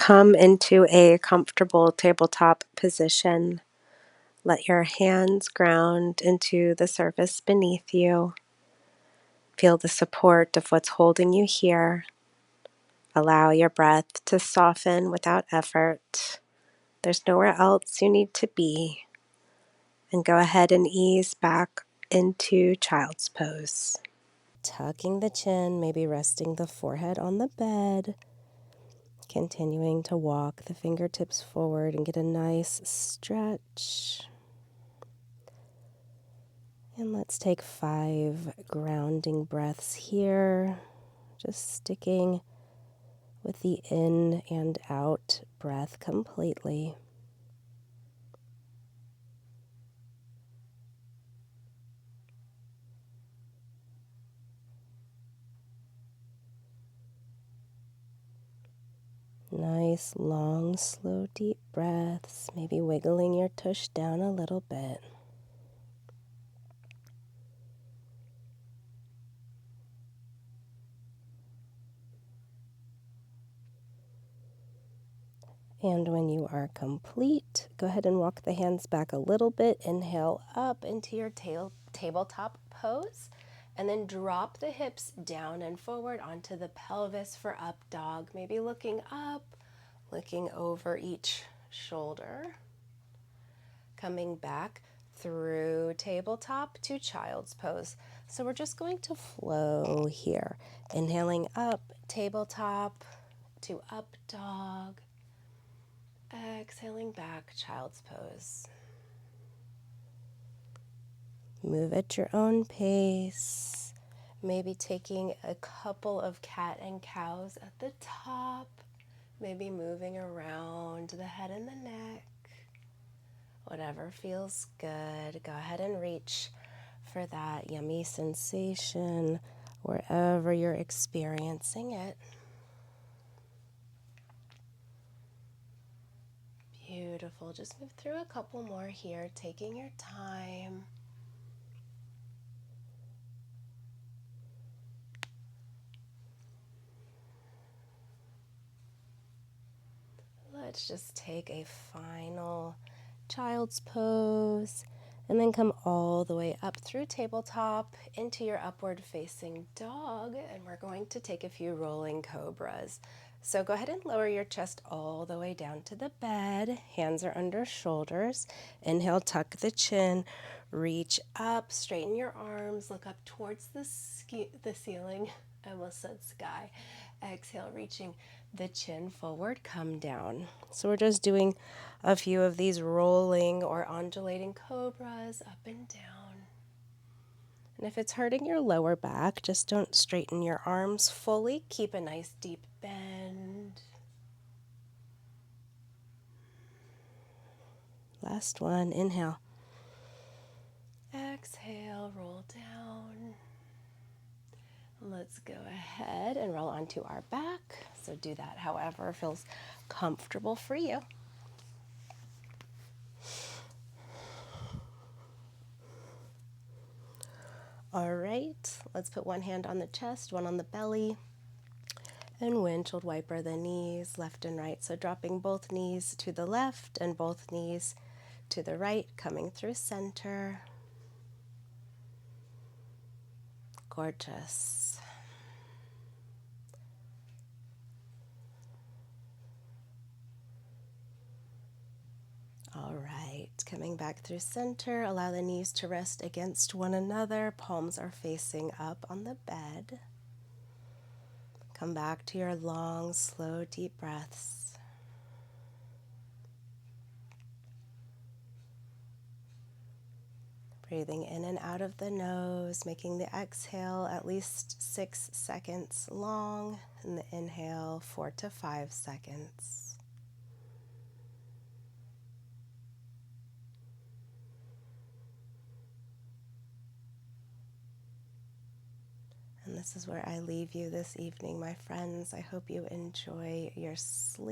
Come into a comfortable tabletop position. Let your hands ground into the surface beneath you. Feel the support of what's holding you here. Allow your breath to soften without effort. There's nowhere else you need to be. And go ahead and ease back into child's pose. Tucking the chin, maybe resting the forehead on the bed. Continuing to walk the fingertips forward and get a nice stretch. And let's take 5 grounding breaths here, just sticking with the in and out breath completely. Nice, long, slow, deep breaths, maybe wiggling your tush down a little bit. And when you are complete, go ahead and walk the hands back a little bit. Inhale up into your tabletop pose. And then drop the hips down and forward onto the pelvis for up dog. Maybe looking up, looking over each shoulder. Coming back through tabletop to child's pose. So we're just going to flow here. Inhaling up, tabletop to up dog. Exhaling back, child's pose. Move at your own pace. Maybe taking a couple of cat and cows at the top. Maybe moving around the head and the neck. Whatever feels good. Go ahead and reach for that yummy sensation wherever you're experiencing it. Beautiful. Just move through a couple more here, taking your time. Let's just take a final child's pose and then come all the way up through tabletop into your upward facing dog, and we're going to take a few rolling cobras. So go ahead and lower your chest all the way down to the bed. Hands are under shoulders. Inhale, tuck the chin, reach up, straighten your arms, look up towards the ceiling. I almost said sky. Exhale, reaching the chin forward, come down. So we're just doing a few of these rolling or undulating cobras up and down. And if it's hurting your lower back, just don't straighten your arms fully. Keep a nice deep bend. Last one, inhale. Exhale, roll down. Let's go ahead and roll onto our back. So do that however feels comfortable for you. All right, let's put one hand on the chest, one on the belly, and windshield wiper the knees left and right. So dropping both knees to the left and both knees to the right, coming through center. Gorgeous. All right, coming back through center, allow the knees to rest against one another. Palms are facing up on the bed. Come back to your long, slow, deep breaths. Breathing in and out of the nose, making the exhale at least 6 seconds long, and the inhale 4 to 5 seconds. And this is where I leave you this evening, my friends. I hope you enjoy your sleep.